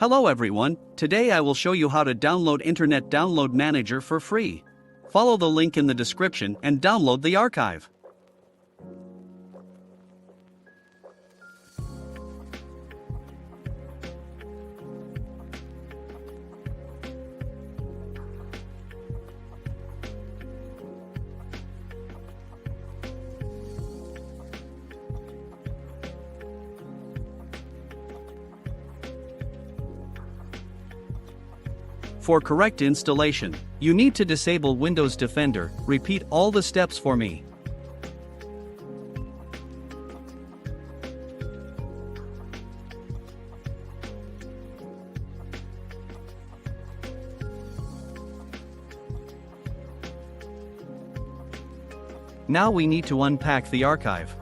Hello everyone, today I will show you how to download Internet Download Manager for free. Follow the link in the description and download the archive. For correct installation, you need to disable Windows Defender. Repeat all the steps for me. Now we need to unpack the archive.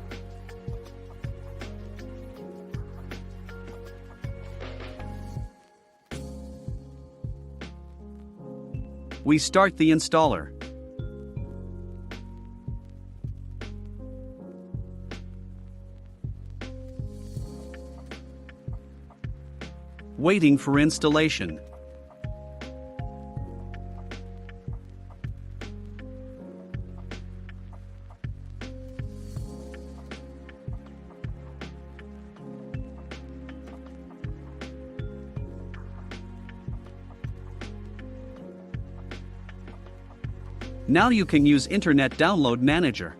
We start the installer. Waiting for installation. Now you can use Internet Download Manager.